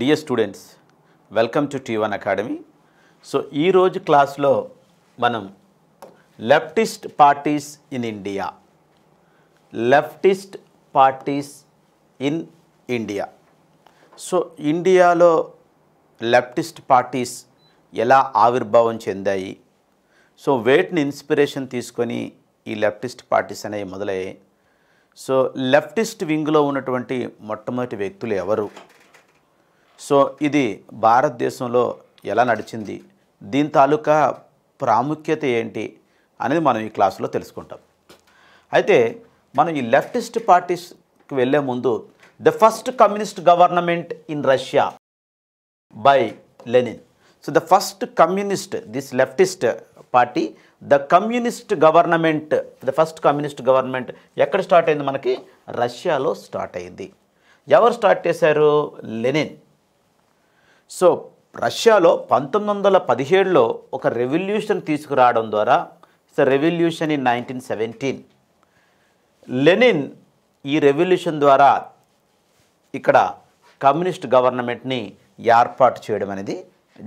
Dear students, welcome to T1 academy. So ఈరోజు క్లాస్లో మనం leftist parties in India so ఇండియాలో లెఫ్టిస్ట్ పార్టీస్ ఎలా ఆవిర్భావం చెందాయి, సో వేటిని ఇన్స్పిరేషన్ తీసుకొని ఈ లెఫ్టిస్ట్ పార్టీస్ అనేవి మొదలయ్యాయి, సో లెఫ్టిస్ట్ వింగ్లో ఉన్నటువంటి మొట్టమొదటి వ్యక్తులు ఎవరు, సో ఇది భారతదేశంలో ఎలా నడిచింది, దీని తాలూకా ప్రాముఖ్యత ఏంటి అనేది మనం ఈ క్లాసులో తెలుసుకుంటాం. అయితే మనం ఈ లెఫ్టిస్ట్ పార్టీస్కి వెళ్ళే ముందు the first communist government in Russia by Lenin. So the first communist, this leftist party, the first communist government ఎక్కడ స్టార్ట్ అయింది? మనకి రష్యాలో స్టార్ట్ అయింది. ఎవరు స్టార్ట్ చేశారు? లెనిన్. సో రష్యాలో 1917లో ఒక రెవల్యూషన్ తీసుకురావడం ద్వారా, రెవల్యూషన్ ఇన్ 1917, లెనిన్ ఈ రెవల్యూషన్ ద్వారా ఇక్కడ కమ్యూనిస్ట్ గవర్నమెంట్ని ఏర్పాటు చేయడం అనేది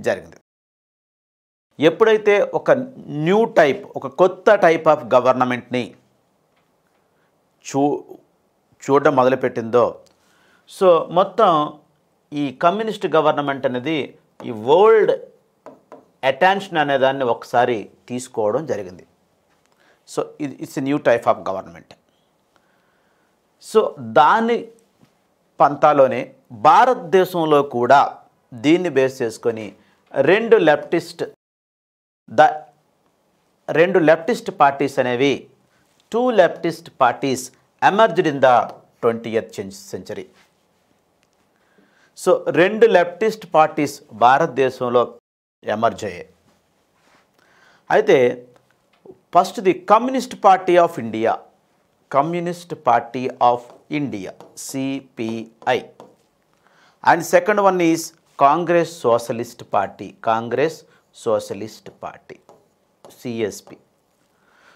జరిగింది. ఎప్పుడైతే ఒక న్యూ టైప్, ఒక కొత్త టైప్ ఆఫ్ గవర్నమెంట్ని చూడడం మొదలుపెట్టిందో, సో మొత్తం ఈ కమ్యూనిస్ట్ గవర్నమెంట్ అనేది ఈ వరల్డ్ అటెన్షన్ అనేదాన్ని ఒకసారి తీసుకోవడం జరిగింది. So it's a new type of government. So దాని పంతాలోనే భారతదేశంలో కూడా దీన్ని బేస్ చేసుకొని రెండు లెఫ్టిస్ట్ పార్టీస్ అనేవి, two leftist parties emerged in the 20th century. So రెండు లెఫ్టిస్ట్ పార్టీస్ భారతదేశంలో ఎమర్జ్ అయ్యాయి. అయితే first the communist party of India, CPI, and second one is Congress socialist party, CSP.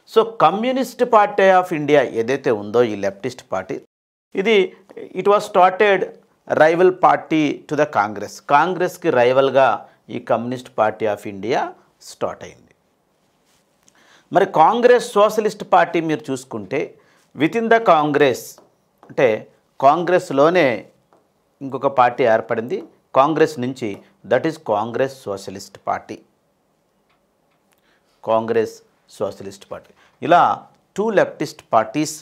So communist party of India ఏదైతే ఉందో ఈ leftist party, it was started rival party to the కాంగ్రెస్కి రైవల్గా ఈ communist party of India start అయింది. మరి Congress socialist party మీరు చూసుకుంటే with in the Congress, అంటే కాంగ్రెస్లోనే ఇంకొక పార్టీ ఏర్పడింది కాంగ్రెస్ నుంచి, that is Congress socialist party. ఇలా two leftist parties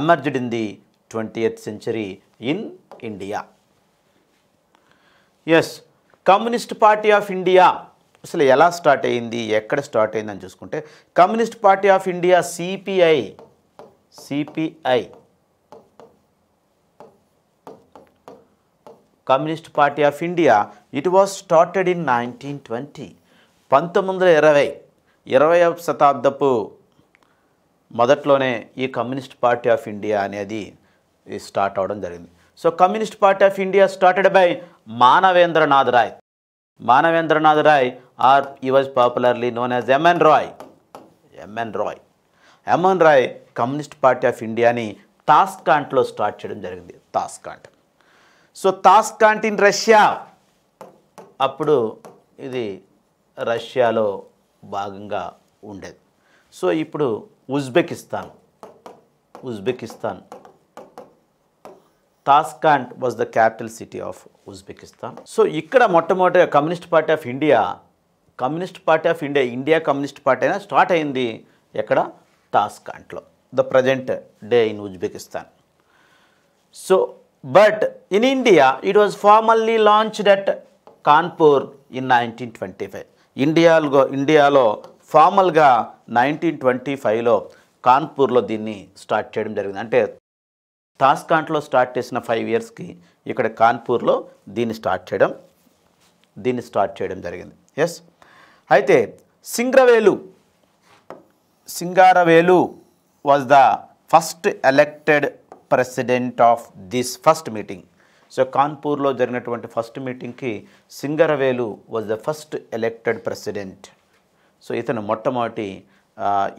emerged in the 20th century in India. Yes, communist party of India అసలు ఎలా స్టార్ట్ అయింది, ఎక్కడ స్టార్ట్ అయిందని చూసుకుంటే, communist party of India CPI, communist party of India, it was started in 1920. 20వ శతాబ్దపు మొదట్లోనే ఈ కమ్యూనిస్ట్ పార్టీ ఆఫ్ ఇండియా అనేది స్టార్ట్ అవడం జరిగింది. So communist party of India started by Manabendranath Roy, or he was popularly known as M N Roy communist party of ఇండియాని తాస్కాంట్లో start చేయడం జరిగింది. సో తాస్కాంట్ ఇన్ రష్యా, అప్పుడు ఇది రష్యాలో భాగంగా ఉండేది. సో ఇప్పుడు Uzbekistan, Tashkent was the capital city of Uzbekistan. So ఇక్కడ మొట్టమొదటి communist party of India India communist party అయినా స్టార్ట్ అయింది ఎక్కడ? తాస్కాంట్లో, the present day in Uzbekistan. So but in India it was formally launched at Kanpur in 1925. ఇండియాలో ఫార్మల్గా 1925లో కాన్పూర్లో దీన్ని start చేయడం జరిగింది. అంటే తాస్కాంట్లో స్టార్ట్ చేసిన 5 yearsకి ఇక్కడ కాన్పూర్లో దీన్ని స్టార్ట్ చేయడం జరిగింది. ఎస్, అయితే Singaravelu was the first elected president of this first meeting. So కాన్పూర్లో జరిగినటువంటి ఫస్ట్ మీటింగ్కి Singaravelu was the first elected president. So ఇతను మొట్టమొదటి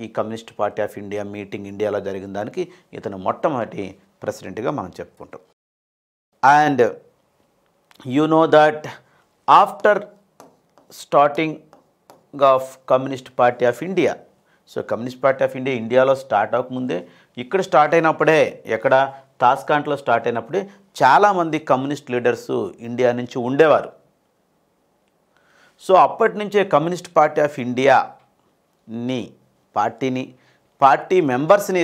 ఈ communist party of India meeting ఇండియాలో జరిగిన దానికి ఇతను మొట్టమొదటి ప్రెసిడెంట్గా మనం చెప్పుకుంటాం. And you know that after starting of Communist Party of India, so communist party of India ఇండియాలో స్టార్ట్ అవ్వకముందే ఇక్కడ స్టార్ట్ అయినప్పుడే, ఎక్కడ తాస్కాంట్లో స్టార్ట్ అయినప్పుడే చాలామంది కమ్యూనిస్ట్ లీడర్స్ ఇండియా నుంచి ఉండేవారు. సో అప్పటి నుంచే కమ్యూనిస్ట్ పార్టీ ఆఫ్ ఇండియాని పార్టీ మెంబర్స్ని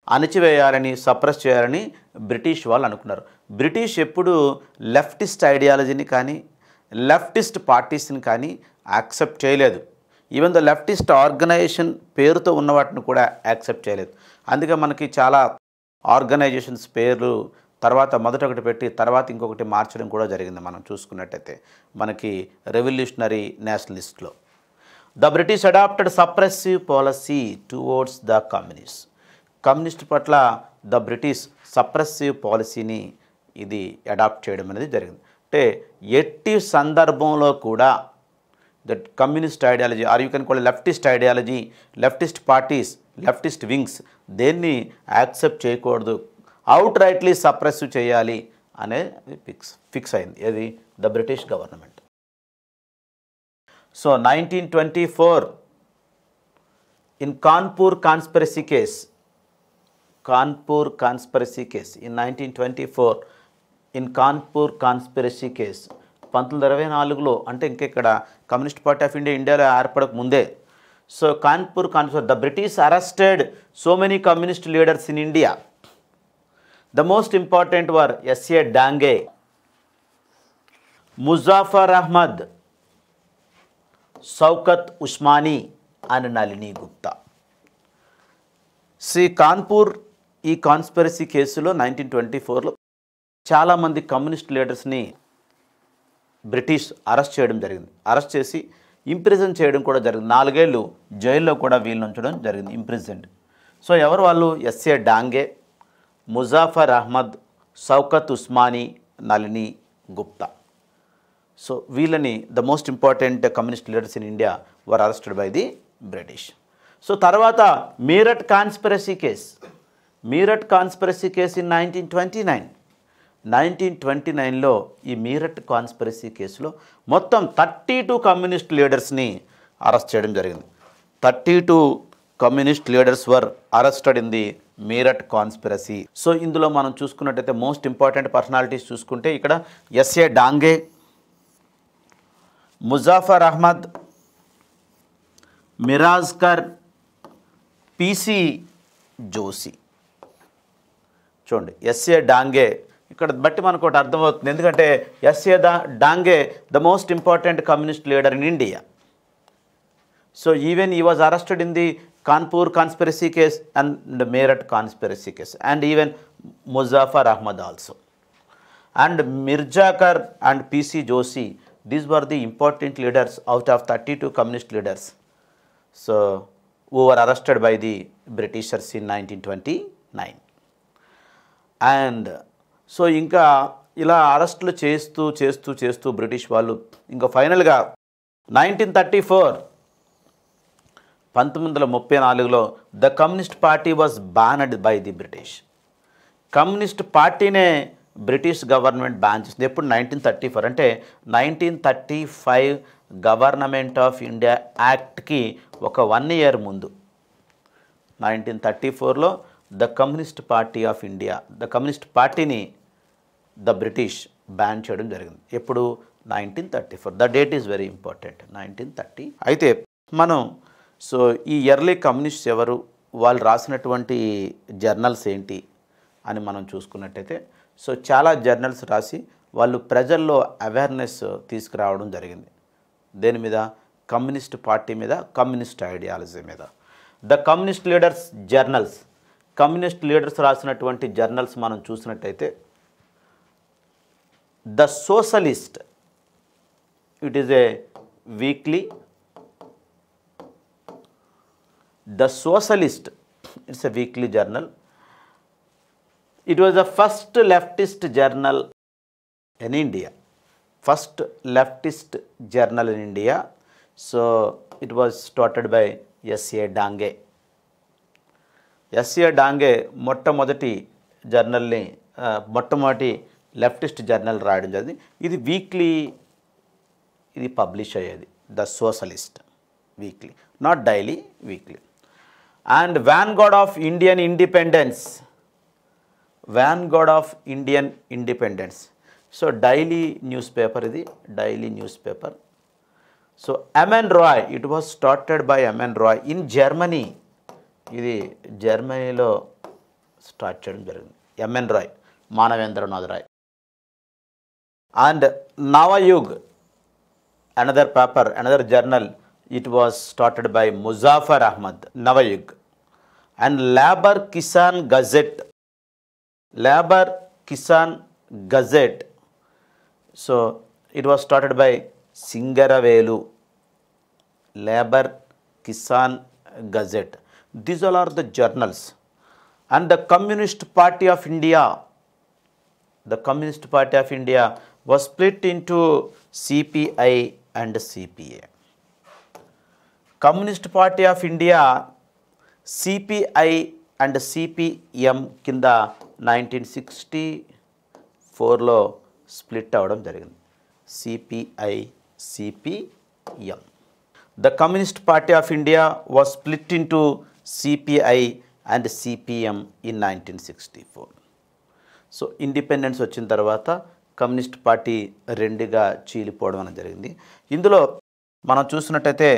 అణచివేయాలని, సప్రెస్ చేయాలని బ్రిటిష్ వాళ్ళు అనుకున్నారు. బ్రిటిష్ ఎప్పుడు లెఫ్టిస్ట్ ఐడియాలజీని కానీ లెఫ్టిస్ట్ పార్టీస్ని కానీ యాక్సెప్ట్ చేయలేదు. ఈవెన్ ద లెఫ్టిస్ట్ ఆర్గనైజేషన్ పేరుతో ఉన్న వాటిని కూడా యాక్సెప్ట్ చేయలేదు. అందుకే మనకి చాలా ఆర్గనైజేషన్స్ పేర్లు తర్వాత మొదట ఒకటి పెట్టి తర్వాత ఇంకొకటి మార్చడం కూడా జరిగింది. మనం చూసుకున్నట్టయితే మనకి రెవల్యూషనరీ నేషనలిస్ట్లో the British adapted suppressive policy towards the communist పట్ల ద బ్రిటిష్ సప్రెసివ్ పాలసీని ఇది అడాప్ట్ చేయడం అనేది జరిగింది. అంటే ఎట్టి సందర్భంలో కూడా that communist ideology or you can call leftist ideology, leftist parties, leftist wings దేన్ని యాక్సెప్ట్ చేయకూడదు, అవుట్ రైట్లీ సప్రెసివ్ చేయాలి అనేది ఫిక్స్ అయింది. ఇది the British government. So 1924 in Kanpur conspiracy case in 1924 in Kanpur conspiracy case 1924లో, అంటే ఇక్కడ కమ్యూనిస్ట్ పార్టీ ఆఫ్ ఇండియాలో ఏర్పడక ముందే. So Kanpur the British arrested so many communist leaders in India. The most important were S A Dange, Muzaffar Ahmed, Shaukat Osmani and Nalini Gupta. Kanpur ఈ conspiracy కేసులో 1924లో చాలామంది communist లీడర్స్ని British arrest చేయడం జరిగింది. అరెస్ట్ చేసి ఇంప్రిజన్ చేయడం కూడా జరిగింది. 4 ఏళ్ళు జైల్లో కూడా వీళ్ళని ఉంచడం జరిగింది, ఇంప్రిజెంట్. సో ఎవరు వాళ్ళు? ఎస్ఏ డాంగే, ముజాఫర్ అహ్మద్, షౌకత్ ఉస్మానీ, నళిని గుప్తా. సో వీళ్ళని the most important communist leaders in India were arrested by the British. So తర్వాత మీరట్ కాన్స్పిరసీ కేస్ ఇన్ 1929లో ఈ మీరట్ కాన్స్పిరసీ కేసులో మొత్తం 32 కమ్యూనిస్ట్ లీడర్స్ని అరెస్ట్ చేయడం జరిగింది. 32 communist leaders were arrested in the Meerut conspiracy. So ఇందులో మనం చూసుకున్నట్టయితే మోస్ట్ ఇంపార్టెంట్ పర్సనాలిటీస్ చూసుకుంటే ఇక్కడ ఎస్ఏ డాంగే, ముజాఫర్ అహ్మద్, మిరాజ్కర్, పిసి జోషి. చూడండి, ఎస్ఏ డాంగే ఇక్కడ బట్టి మనకు ఒకటి అర్థమవుతుంది. ఎందుకంటే S A Dange the most important communist leader in India. So even he was arrested in the Kanpur conspiracy case and Meerut conspiracy case and even Muzaffar Ahmad also. And Mirjakar and P C Joshi, these were the important leaders out of 32 communist leaders. So who were arrested by the Britishers in 1929. And so ఇంకా ఇలా అరెస్టులు చేస్తూ British వాళ్ళు ఇంకా ఫైనల్గా 1934లో the communist party was banned by the British. Communist పార్టీనే British government ban చేసింది. ఎప్పుడు? 1934. అంటే 1935 గవర్నమెంట్ ఆఫ్ ఇండియా యాక్ట్కి ఒక 1 year ముందు 1934లో the communist party of India, the communist పార్టీని ద బ్రిటిష్ బ్యాన్ చేయడం జరిగింది. ఎప్పుడు? 1934. The date is very important, 1930. అయితే మనం సో ఈ ఎర్లీ కమ్యూనిస్ట్స్ ఎవరు, వాళ్ళు రాసినటువంటి జర్నల్స్ ఏంటి అని మనం చూసుకున్నట్టయితే సో చాలా జర్నల్స్ రాసి వాళ్ళు ప్రజల్లో అవేర్నెస్ తీసుకురావడం జరిగింది. దేని మీద? కమ్యూనిస్ట్ పార్టీ మీద, కమ్యూనిస్ట్ ఐడియాలజీ మీద. The communist leaders journals, communist leaders రాసినటువంటి జర్నల్స్ మనం చూసినట్టయితే the socialist, it is a weekly. The socialist, it's a weekly journal. It was the first leftist journal in India. First leftist journal in India. So it was started by S.A. Dange. S.A. Dange మొట్టమొదటి జర్నల్ని మొట్టమొదటి leftist journal రాయడం జరిగింది. ఇది weekly, ఇది publish అయ్యేది, the socialist weekly, not daily, weekly. And vanguard of Indian independence, vanguard of Indian independence. So daily newspaper, ఇది daily newspaper. So M N Roy, it was started by M N Roy in Germany. ఇది జర్మనీలో start చేయడం జరిగింది. M N Roy, Manavendranath Roy. And Navayug, another paper, another journal, it was started by Muzaffar Ahmad, Navayug. And Labour Kisan Gazette, Labour Kisan Gazette. So it was started by Singaravelu, Labour Kisan Gazette. These all are the journals. And the Communist Party of India, the Communist Party of India was split into CPI and CPA. Communist party of India CPI and CPM కింద 1964లో split అవ్వడం జరిగింది. CPI, CPM. The communist party of India was split into CPI and CPM in 1964. So independence వచ్చిన తర్వాత communist party రెండుగా చీలిపోవడం అనేది జరిగింది. ఇందులో మనం చూసినట్టయితే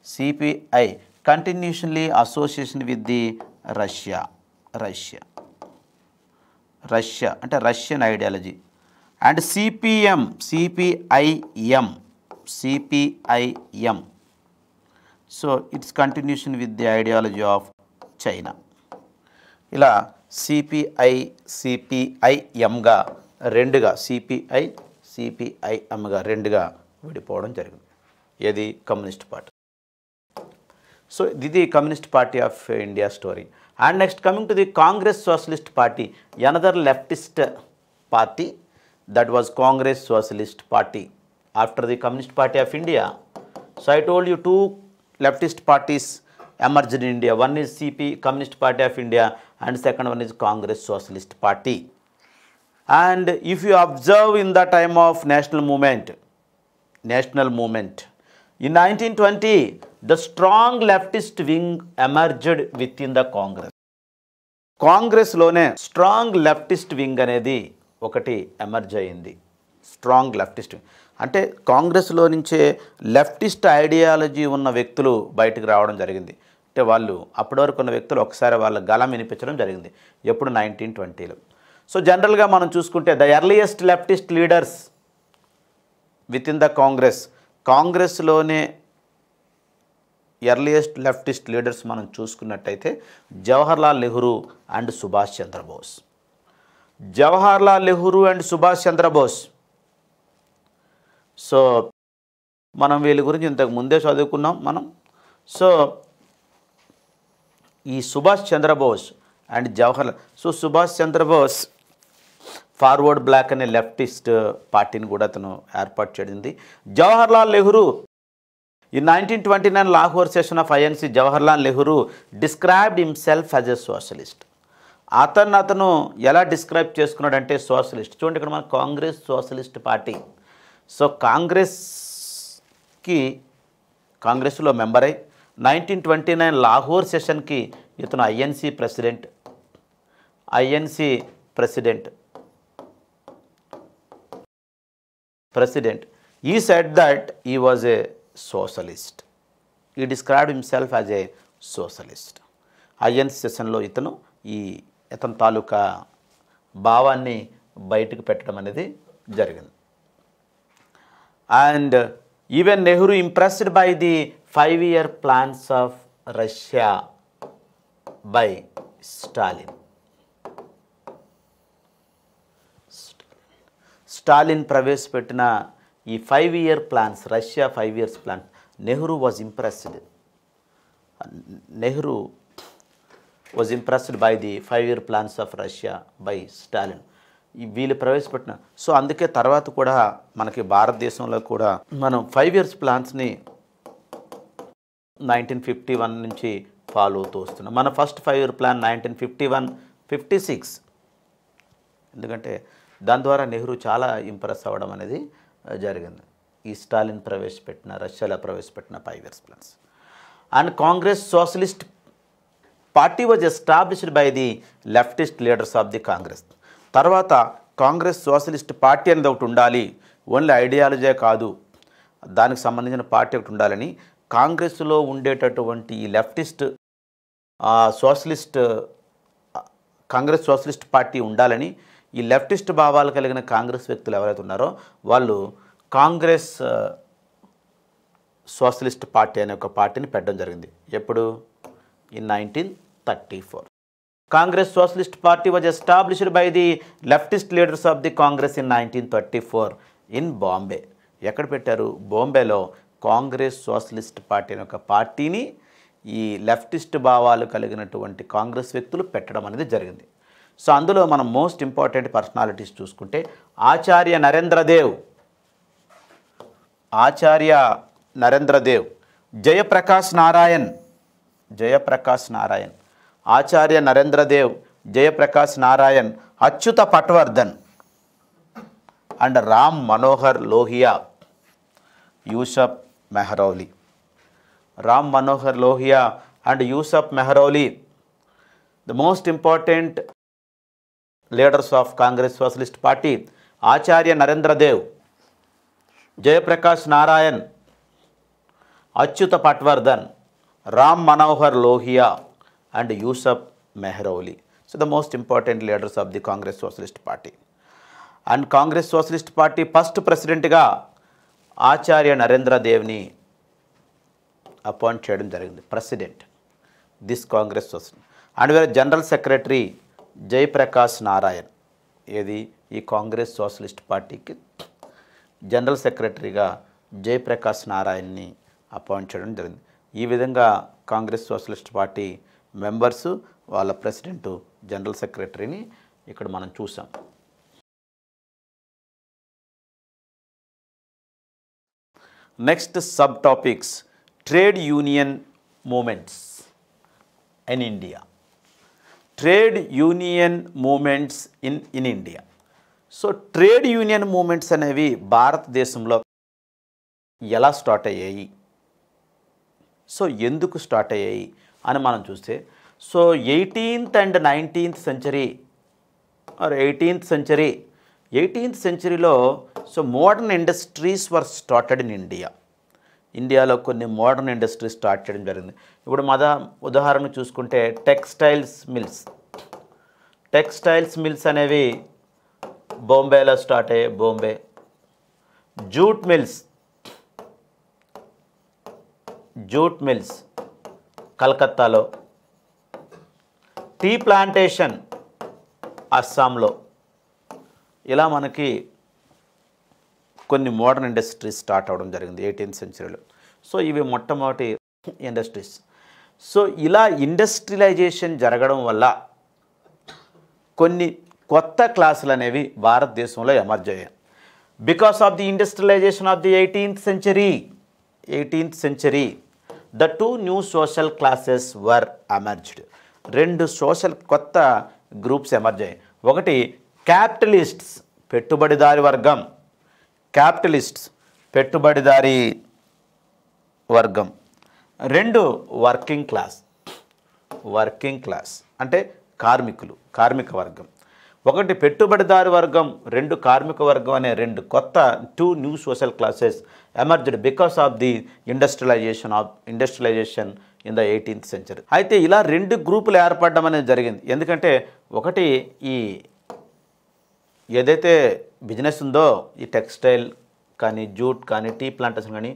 CPI continuously association with the Russia అంటే Russian ideology. And CPIM so it's continuation with the ideology of China. ఇలా సిపిఐఎంగా రెండుగా, సిపిఐఎంగా రెండుగా విడిపోవడం జరిగింది. ఏది? Communist party. సో ఇది communist party of India story. And next coming to the Congress socialist party, another leftist party, that was Congress socialist party after the communist party of India. So I told you two leftist parties emerged in India. One is Communist Party of India, and second one is Congress Socialist Party. And if you observe in the time of national movement, in 1920, the strong leftist wing emerged within the Congress. కాంగ్రెస్లోనే strong leftist wing అనేది ఒకటి emerge అయింది. Strong leftist wing అంటే కాంగ్రెస్లో నుంచే leftist ideology ఉన్న వ్యక్తులు బయటకు రావడం జరిగింది. అంటే వాళ్ళు అప్పటి వరకు ఉన్న వ్యక్తులు ఒకసారి వాళ్ళ గలం వినిపించడం జరిగింది. ఎప్పుడు? 1920లో. సో జనరల్గా మనం చూసుకుంటే the earliest leftist leaders within the కాంగ్రెస్లోనే ఎర్లియస్ట్ లెఫ్టిస్ట్ లీడర్స్ మనం చూసుకున్నట్టయితే జవహర్లాల్ నెహ్రూ అండ్ సుభాష్ చంద్రబోస్. సో మనం వీళ్ళ గురించి ఇంతకు ముందే చదువుకున్నాం మనం. సో ఈ Subhash Chandrabose and Jawaharlal, so Subhash Chandrabose forward bloc అనే లెఫ్టిస్ట్ పార్టీని కూడా అతను ఏర్పాటు చేసింది. Jawaharlal Nehru in 1929 Lahore session of INC, Jawaharlal Nehru described himself as a socialist. అతను ఎలా డిస్క్రైబ్ చేసుకున్నాడంటే సోషలిస్ట్. చూడండి ఇక్కడ మన కాంగ్రెస్ సోషలిస్ట్ పార్టీ. సో కాంగ్రెస్లో మెంబర్ అయి 1929 లాహోర్ సెషన్కి ఇతను INC president. He said that he was a socialist. He described himself as a socialist. INC సెషన్లో ఇతను తాలూకా భావాన్ని బయటకు పెట్టడం అనేది జరిగింది. And even Nehru impressed by the 5-year plans of Russia by Stalin ప్రవేశపెట్టిన ఈ 5-year plans, Russia 5 years plan, Nehru was impressed by the 5-year plans of Russia by Stalin. వీళ్ళు ప్రవేశపెట్టిన. సో అందుకే తర్వాత కూడా మనకి భారతదేశంలో కూడా మనం 5 years ప్లాన్స్ని 1951 నుంచి ఫాలో అవుతూ వస్తున్నాం. మన ఫస్ట్ 5-year ప్లాన్ 1951-56 ఎందుకంటే దాని ద్వారా నెహ్రూ చాలా ఇంప్రెస్ అవ్వడం అనేది జరిగింది. ఈ స్టాలిన్ ప్రవేశపెట్టిన, రష్యాలో ప్రవేశపెట్టిన 5 years plans. And Congress socialist party was established by the leftist leaders of the Congress. తర్వాత కాంగ్రెస్ సోషలిస్ట్ పార్టీ అనేది ఒకటి ఉండాలి, ఓన్లీ ఐడియాలజీ కాదు, దానికి సంబంధించిన పార్టీ ఒకటి ఉండాలని కాంగ్రెస్లో ఉండేటటువంటి ఈ లెఫ్టిస్ట్ కాంగ్రెస్ సోషలిస్ట్ పార్టీ ఉండాలని ఈ లెఫ్టిస్ట్ భావాలు కలిగిన కాంగ్రెస్ వ్యక్తులు ఎవరైతే ఉన్నారో వాళ్ళు కాంగ్రెస్ సోషలిస్ట్ పార్టీ అనే ఒక పార్టీని పెట్టడం జరిగింది. ఎప్పుడు? In 1934. Congress socialist party was established by the leftist leaders of the Congress in 1934 in Bombay. ఎక్కడ పెట్టారు? బాంబేలో కాంగ్రెస్ సోషలిస్ట్ పార్టీ అనే ఒక పార్టీని ఈ లెఫ్టిస్ట్ భావాలు కలిగినటువంటి కాంగ్రెస్ వ్యక్తులు పెట్టడం అనేది జరిగింది. సో అందులో మనం మోస్ట్ ఇంపార్టెంట్ పర్సనాలిటీస్ చూసుకుంటే Acharya Narendra Dev, Jayaprakash Narayan, Acharya Narendra Dev, Jayaprakash Narayan, Achyut Patwardhan and Ram Manohar Lohia, Yusuf Meherally. Ram Manohar Lohia and Yusuf Meherally, the most important leaders of Congress Socialist Party, Acharya Narendra Dev, Jayaprakash Narayan, Achyuta Patwardhan, Ram Manohar Lohia and Yusuf Mehroli. So the most important leaders of the Congress Socialist Party. And Congress Socialist Party first president ga Acharya Narendra Devni appoint చేయడం జరిగింది, president this Congress social. And వేరే general secretary Jayaprakash Narayan. ఏది? ఈ Congress socialist పార్టీకి general సెక్రటరీగా Jayaprakash నారాయణ్ని appoint చేయడం జరిగింది. ఈ విధంగా కాంగ్రెస్ సోషలిస్ట్ పార్టీ మెంబర్సు, వాళ్ళ ప్రెసిడెంటు, జనరల్ సెక్రటరీని ఇక్కడ మనం చూసాం. Next sub topics trade union movements in India. Trade union movements in India. So trade union movements అనేవి భారతదేశంలో ఎలా స్టార్ట్ అయ్యాయి, సో ఎందుకు స్టార్ట్ అయ్యాయి అని మనం చూస్తే, so 18th and 19th century or 18th centuryలో so modern industries were started in India. ఇండియాలో కొన్ని మోడర్న్ ఇండస్ట్రీస్ స్టార్ట్ చేయడం జరిగింది. ఇప్పుడు ఉదాహరణ చూసుకుంటే టెక్స్టైల్స్ మిల్స్ అనేవి బాంబేలో స్టార్ట్ అయ్యాయి, బాంబే. జూట్ మిల్స్ కలకత్తాలో. టీ ప్లాంటేషన్ అస్సాంలో. ఇలా మనకి కొన్ని మోడర్న్ ఇండస్ట్రీస్ స్టార్ట్ అవ్వడం జరిగింది 18th centuryలో. సో ఇవి మొట్టమొదటి ఇండస్ట్రీస్. సో ఇలా ఇండస్ట్రియలైజేషన్ జరగడం వల్ల కొన్ని కొత్త క్లాసులు అనేవి భారతదేశంలో ఎమర్జ్ అయ్యాయి. Because of the industrialisation of the 18th century the 2 new social classes were emerged. 2 social కొత్త గ్రూప్స్ ఎమర్జ్ అయ్యాయి. ఒకటి క్యాపిటలిస్ట్స్, పెట్టుబడిదారి వర్గం, పెట్టుబడిదారి వర్గం. 2 వర్కింగ్ క్లాస్ అంటే కార్మిక వర్గం. ఒకటి పెట్టుబడిదారి వర్గం, 2 కార్మిక వర్గం అనే 2 కొత్త 2 new social classes emerged because of the industrialization in the 18th century. అయితే ఇలా 2 గ్రూపులు ఏర్పడడం అనేది జరిగింది. ఎందుకంటే ఒకటి ఈ ఏదైతే బిజినెస్ ఉందో, ఈ టెక్స్టైల్ కానీ, జూట్ కానీ, టీ ప్లాంటేషన్ కానీ,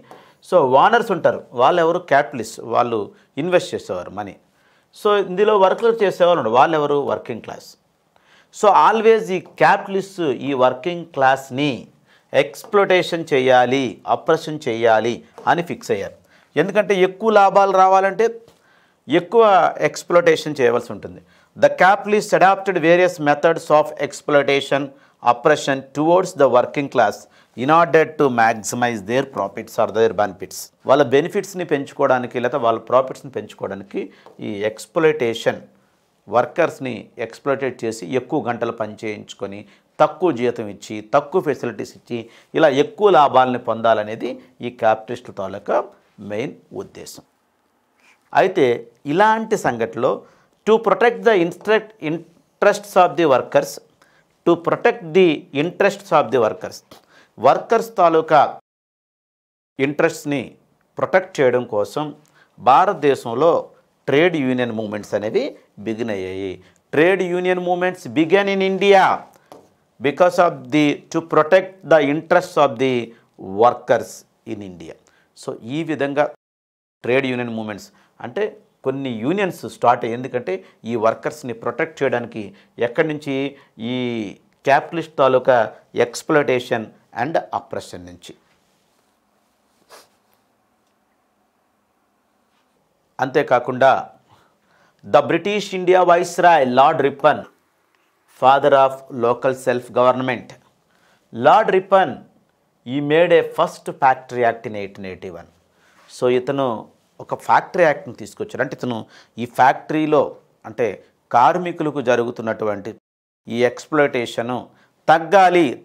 సో ఓనర్స్ ఉంటారు, వాళ్ళు ఎవరు? క్యాపిటలిస్ట్. వాళ్ళు ఇన్వెస్ట్ చేసేవారు మనీ. సో ఇందులో వర్క్లు చేసేవాళ్ళు వాళ్ళు ఎవరు? Working class. సో ఆల్వేజ్ ఈ క్యాపిటలిస్ట్ ఈ వర్కింగ్ క్లాస్ని ఎక్స్ప్లోటేషన్ చేయాలి, అప్రెషన్ చేయాలి అని ఫిక్స్ అయ్యారు. ఎందుకంటే ఎక్కువ లాభాలు రావాలంటే ఎక్కువ ఎక్స్ప్లోటేషన్ చేయవలసి ఉంటుంది. The capitalist adopted various methods of exploitation, oppression towards the working class in order to maximise their profits or their benefits. వాళ్ళ బెనిఫిట్స్ని పెంచుకోవడానికి లేదా వాళ్ళ ప్రాఫిట్స్ని పెంచుకోవడానికి ఈ ఎక్స్ప్లోటేషన్ వర్కర్స్ని ఎక్స్‌ప్లాయిటేట్ చేసి ఎక్కువ గంటలు పని చేయించుకొని తక్కువ జీతం ఇచ్చి తక్కువ ఫెసిలిటీస్ ఇచ్చి ఇలా ఎక్కువ లాభాలని పొందాలనేది ఈ క్యాపిటలిస్టుల తాలూకా మెయిన్ ఉద్దేశం. అయితే ఇలాంటి సంఘటనలో to protect the interests of the workers workers తాలూకా ఇంట్రెస్ట్స్ని ప్రొటెక్ట్ చేయడం కోసం భారతదేశంలో ట్రేడ్ యూనియన్ మూమెంట్స్ అనేవి బిగిన్ అయ్యాయి. Trade union movements began in India because of to protect the interests of the workers in India. So ఈ విధంగా trade union moments అంటే కొన్ని యూనియన్స్ స్టార్ట్ అయ్యాయి. ఎందుకంటే ఈ వర్కర్స్ని ప్రొటెక్ట్ చేయడానికి ఎక్కడి నుంచి ఈ క్యాపిటలిస్ట్ తాలూకా ఎక్స్‌ప్లాయిటేషన్ అండ్ అప్రెషన్ నుంచి. అంతేకాకుండా the British India viceroy lord Ripon, father of local self government, lord Ripon he made a first factory act in 1881. So ఇతను ఒక ఫ్యాక్టరీ యాక్ట్ని తీసుకొచ్చారు. అంటే ఇతను ఈ ఫ్యాక్టరీలో అంటే కార్మికులకు జరుగుతున్నటువంటి ఈ ఎక్స్‌ప్లాయిటేషను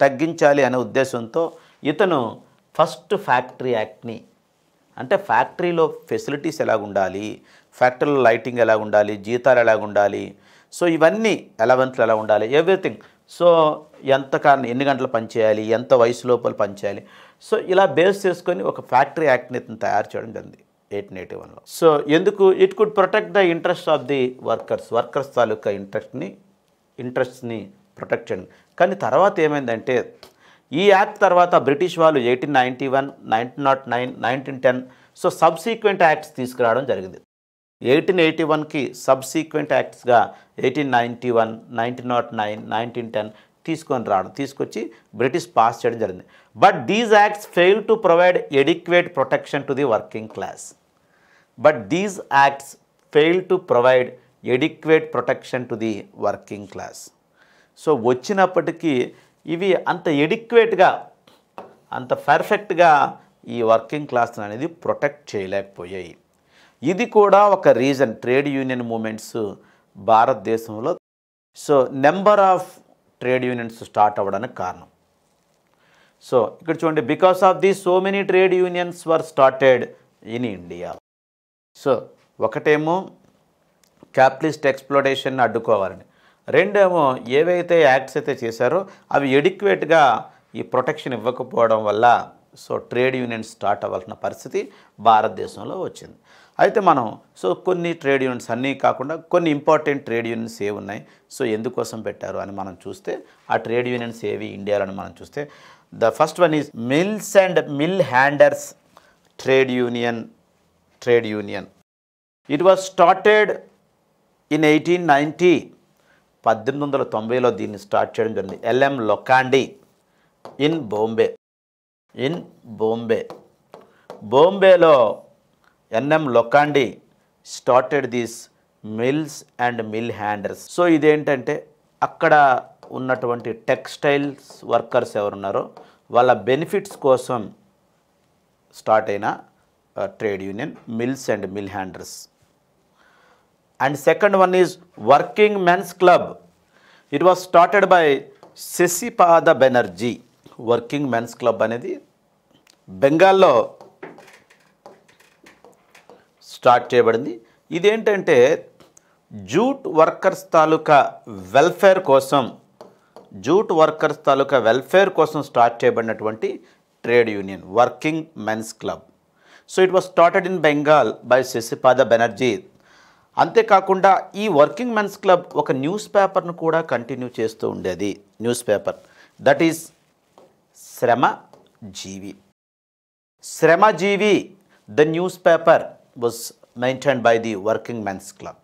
తగ్గించాలి అనే ఉద్దేశంతో ఇతను ఫస్ట్ ఫ్యాక్టరీ యాక్ట్ని, అంటే ఫ్యాక్టరీలో ఫెసిలిటీస్ ఎలా ఉండాలి, ఫ్యాక్టరీలో లైటింగ్ ఎలా ఉండాలి, జీతాలు ఎలా ఉండాలి, సో ఇవన్నీ అలవెన్స్లు ఎలా ఉండాలి, ఎవ్రీథింగ్. సో ఎన్ని గంటలు పనిచేయాలి, ఎంత వయసు లోపల పనిచేయాలి, సో ఇలా బేస్ చేసుకొని ఒక ఫ్యాక్టరీ యాక్ట్ని ఇతను తయారు చేయడం జరిగింది 1881లో. సో ఎందుకు? It could protect the interest of the workers తాలూకా ఇంట్రెస్ట్ని ప్రొటెక్ట్ చేయండి. కానీ తర్వాత ఏమైందంటే ఈ యాక్ట్ తర్వాత బ్రిటిష్ వాళ్ళు 1891, 1909, 1910 సో సబ్సీక్వెంట్ యాక్ట్స్ తీసుకురావడం జరిగింది. 1881కి సబ్సీక్వెంట్ యాక్ట్స్గా 1891, 1909, 1910 తీసుకొచ్చి బ్రిటిష్ పాస్ చేయడం జరిగింది. But these acts fail to provide adequate protection to the working class. So వచ్చినప్పటికీ ఇవి అంత ఎడిక్వేట్గా అంత పర్ఫెక్ట్గా ఈ వర్కింగ్ క్లాస్ అనేది ప్రొటెక్ట్ చేయలేకపోయాయి. ఇది కూడా ఒక రీజన్ ట్రేడ్ యూనియన్ మూమెంట్స్ భారతదేశంలో so number of trade unions start అవ్వడానికి కారణం. సో ఇక్కడ చూడండి, because of the so many trade unions were started in India. So ఒకటేమో క్యాపిటలిస్ట్ ఎక్స్‌ప్లాయిటేషన్ అడ్డుకోవాలని, రెండేమో ఏవైతే యాక్ట్స్ అయితే చేశారో అవి ఎడిక్వేట్గా ఈ ప్రొటెక్షన్ ఇవ్వకపోవడం వల్ల సో ట్రేడ్ యూనియన్స్ స్టార్ట్ అవ్వాల్సిన పరిస్థితి భారతదేశంలో వచ్చింది. అయితే మనం సో కొన్ని ట్రేడ్ యూనియన్స్ అన్నీ కాకుండా కొన్ని ఇంపార్టెంట్ ట్రేడ్ యూనియన్స్ ఏవి ఉన్నాయి, సో ఎందుకోసం పెట్టారు అని మనం చూస్తే ఆ ట్రేడ్ యూనియన్స్ ఏవి ఇండియాలో మనం చూస్తే the first one is mills and mill hands trade union. It was started in 1890. 1890లో దీన్ని స్టార్ట్ చేయడం జరిగింది. ఎల్ఎం లొకాండి ఇన్ బొంబేలో N M Lokhande started these mills and mill hands. So ఇదేంటంటే అక్కడ ఉన్నటువంటి టెక్స్టైల్స్ వర్కర్స్ ఎవరున్నారో వాళ్ళ బెనిఫిట్స్ కోసం స్టార్ట్ అయిన trade union mills and mill hands. And second one is Working Men's Club. It was started by Sesipada Banerjee. Working Men's Club అనేది బెంగాల్లో start చేయబడింది. ఇదేంటంటే జూట్ వర్కర్స్ తాలూకా వెల్ఫేర్ కోసం స్టార్ట్ చేయబడినటువంటి trade union working men's club. So it was started in Bengal by Sasipada Banerjee. అంతేకాకుండా ఈ working men's club ఒక న్యూస్ పేపర్ను కూడా కంటిన్యూ చేస్తూ ఉండేది. Newspaper that is Shramajeevi. The newspaper was maintained by the working men's club.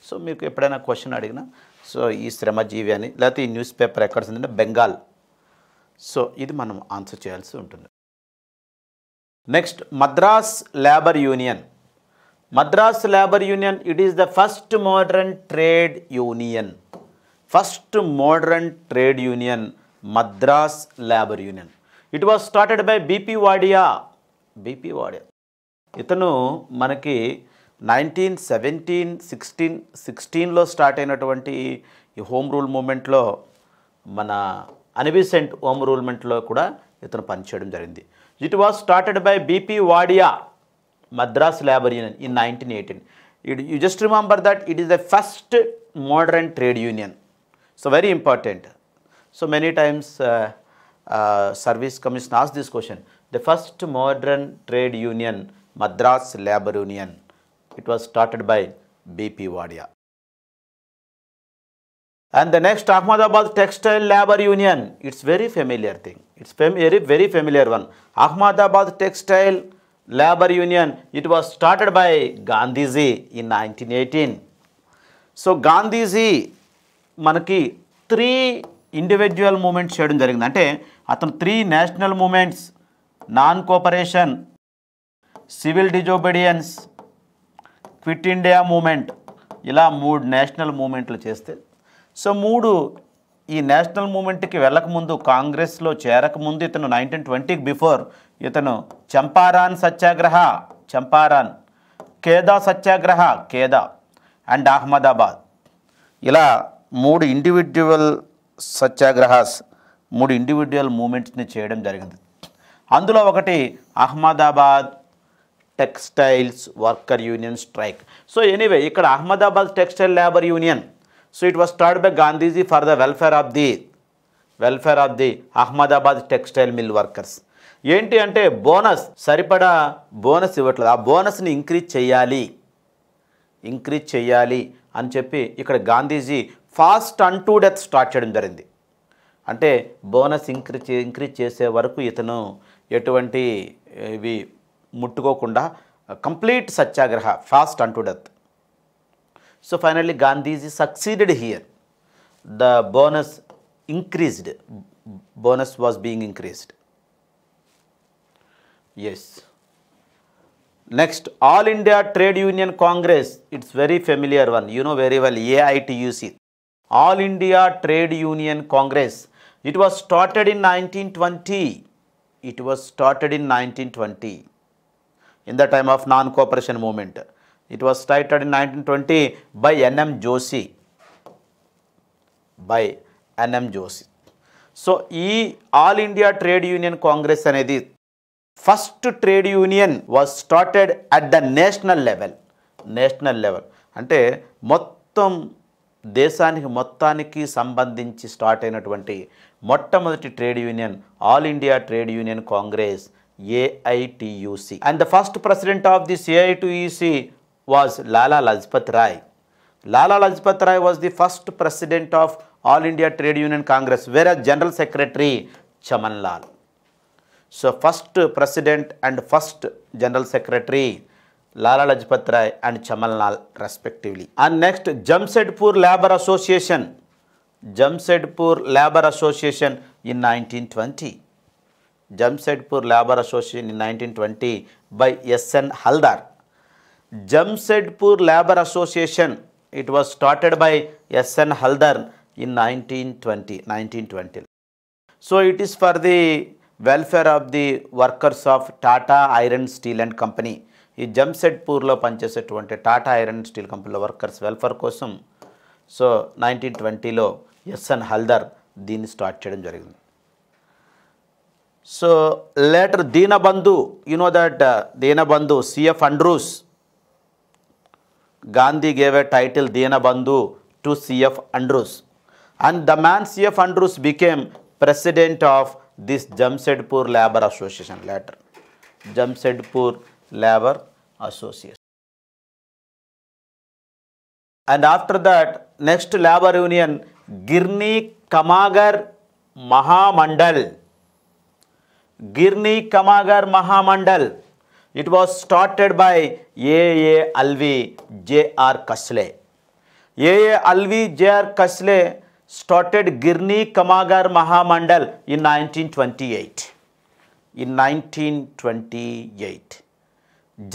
So మీకు ఎప్పుడైనా question అడిగినా సో ఈ శ్రమజీవి అని లేకపోతే ఈ న్యూస్ పేపర్ ఎక్కడ ఉందంటే బెంగాల్. సో ఇది మనం ఆన్సర్ చేయాల్సి ఉంటుంది. Next Madras labour union. Madras Labour Union, it is the first modern trade union. Madras Labour Union. It was started by B.P. Wadia. ఇతను మనకి 1916లో స్టార్ట్ అయినటువంటి ఈ హోమ్ రూల్ మూమెంట్లో మన అనిబిసెంట్ హోమ్ రూల్మెంట్లో కూడా ఇతను పనిచేయడం జరిగింది. It was started by BP Wadia Madras labour union in 1918. You just remember that it is the first modern trade union. So very important. So many times service commission asks this question. The first modern trade union, Madras Labour Union, it was started by B.P. Wadia. And the next, Ahmedabad Textile Labour Union. It's very familiar thing. It's very familiar one. Ahmedabad Textile Labour Union, it was started by Gandhiji in 1918. So Gandhiji మనకి 3 individual moments చేయడం జరిగింది. అంటే అతను 3 national movements, non cooperation, civil disobedience, quit India movement, ఇలా 3 national మూమెంట్లు చేస్తే, so 3 ఈ national మూమెంట్కి వెళ్ళకముందు, కాంగ్రెస్లో చేరకముందు ఇతను 1920 బిఫోర్ ఇతను చంపారాన్ సత్యాగ్రహ, చంపారాన్, ఖేదా సత్యాగ్రహ, ఖేదా అండ్ అహ్మదాబాద్, ఇలా 3 ఇండివిజువల్ సత్యాగ్రహాస్, 3 ఇండివిజువల్ మూమెంట్స్ని చేయడం జరిగింది. అందులో ఒకటి Ahmedabad textiles worker union strike. So anyway ఇక్కడ Ahmedabad textile labour union, so it was start by Gandhiji for the welfare of the Ahmedabad textile mill workers. ఏంటి అంటే బోనస్, సరిపడా బోనస్ ఇవ్వట్లేదు, ఆ బోనస్ని ఇంక్రీజ్ చేయాలి అని చెప్పి ఇక్కడ Gandhiji fast unto death start చేయడం జరిగింది. అంటే బోనస్ ఇంక్రీజ్ చేసే వరకు ఇతను ఎటువంటి ఇవి ముట్టుకోకుండా complete satyagraha, fast unto death. So finally Gandhiji succeeded here. The bonus was being increased. Yes. Next, All India Trade Union Congress. It's very familiar one. You know very well, AITUC. All India Trade Union Congress. It was started in 1920. In the time of non-cooperation movement. It was started in 1920 by N.M. Joshi. So, ఈ all India trade union congress అనేది first trade union was started at the national level. అంటే మొత్తం దేశానికి మొత్తానికి సంబంధించి start అయినటువంటి మొట్టమొదటి trade union all India trade union congress, AITUC. And the first president of this AITUC was Lala Lajpat Rai. Lala Lajpat Rai was the first president of All India Trade Union Congress, whereas General Secretary Chaman Lal. So first president and first General Secretary Lala Lajpat Rai and Chaman Lal respectively. And next, Jamshedpur Labour Association in 1920. Jamshedpur Labour Association in 1920 by S.N. Haldar. Jamshedpur Labour Association, it was started by S.N. Haldar in 1920. So it is for the welfare of the workers of Tata Iron Steel and Company. ఈ జంషెడ్పూర్లో పనిచేసేటువంటి Tata iron steel కంపెనీలో workers welfare కోసం so 1920లో S.N. Haldar దీన్ని start చేయడం జరిగింది. So later Deenabandhu, you know that Deenabandhu, C.F. Andrews, Gandhi gave a title Dinabandhu to C.F. Andrews, and the man C.F. Andrews became president of this Jamshedpur Labour Association later. Jamshedpur Labour Association. And after that, next labor union, Girni Kamagar Mahamandal. It was started by A.A. Alvi, J.R. Kasle. A.A. Alvi, J.R. Kasle started Girni Kamagar Mahamandal in 1928.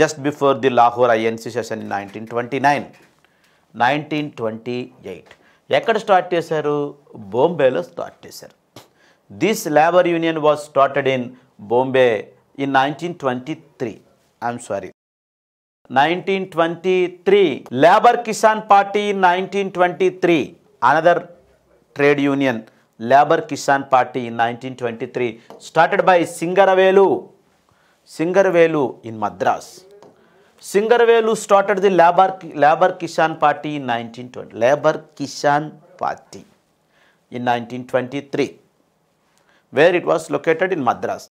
Just before the Lahore INC session in 1928. ఎక్కడ start చేశారు? బొంబేలో start చేశారు. This labour union was started in Bombay in 1923. I'm sorry. 1923. Labour Kisan Party in 1923. Another trade union, Labour Kisan Party in 1923, started by Singaravelu in Madras. Singaravelu started the Labour Kisan Party in 1920. Labour Kisan Party in 1923, where it was located in Madras.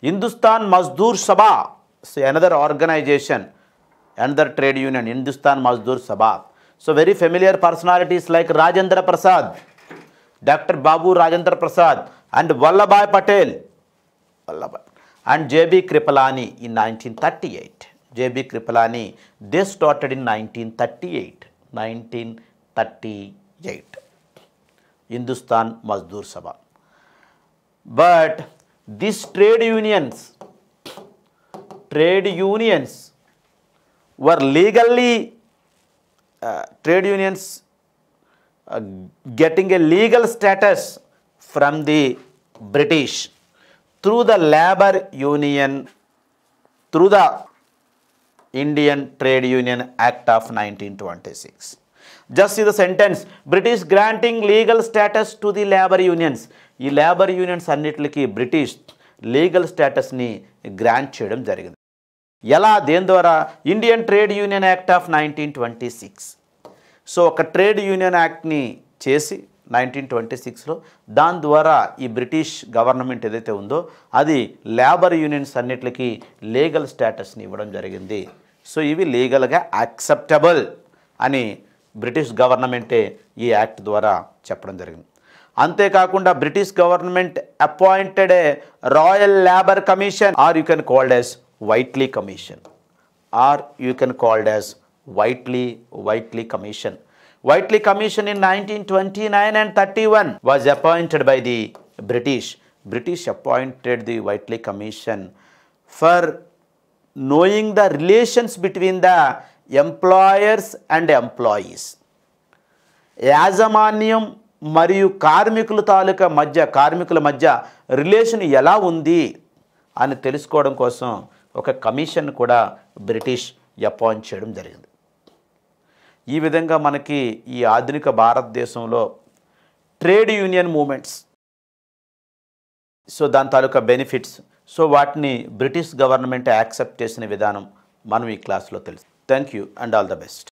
Hindustan Mazdoor Sabha, so another organization, another trade union, Hindustan Mazdoor Sabha. So very familiar personalities like Rajendra Prasad, Dr. Babu Rajendra Prasad, and Vallabhbhai Patel, and J.B. Kripalani in 1938. J.B. Kripalani, they started in 1938. Hindustan Mazdoor Sabha. But these trade unions were legally, getting a legal status from the British through the labor union, through the Indian Trade Union Act of 1926. Just see the sentence, British granting legal status to the labor unions. ఈ labour unions అన్నిటికీ British legal స్టేటస్ని grant చేయడం జరిగింది. ఎలా? దేని ద్వారా? Indian trade union act of 1926. So ఒక trade union యాక్ట్ని చేసి 1926లో దాని ద్వారా ఈ బ్రిటిష్ గవర్నమెంట్ ఏదైతే ఉందో అది లేబర్ యూనియన్స్ అన్నిటికీ లీగల్ స్టేటస్ని ఇవ్వడం జరిగింది. సో ఇవి లీగల్గా యాక్సెప్టబుల్ అని బ్రిటిష్ గవర్నమెంటే ఈ యాక్ట్ ద్వారా చెప్పడం జరిగింది. అంతేకాకుండా British government appointed a royal labour commission, or you can called as Whitley commission, Whiteley Commission. Whiteley Commission in 1929 and 31 was appointed by the British. British appointed the Whiteley Commission for knowing the relations between the employers and employees. యాజమాన్యం మరియు కార్మికుల మధ్య relation ఎలా ఉంది అని తెలుసుకోవడం కోసం ఒక కమిషన్ కూడా బ్రిటిష్ అపాయింట్ చేయడం జరిగింది. ఈ విధంగా మనకి ఈ ఆధునిక భారతదేశంలో ట్రేడ్ యూనియన్ మూమెంట్స్, సో దాని తాలూకా బెనిఫిట్స్, సో వాటిని బ్రిటిష్ గవర్నమెంట్ యాక్సెప్ట్ చేసిన విధానం మనం ఈ క్లాస్లో తెలుసు. Thank you and all the best.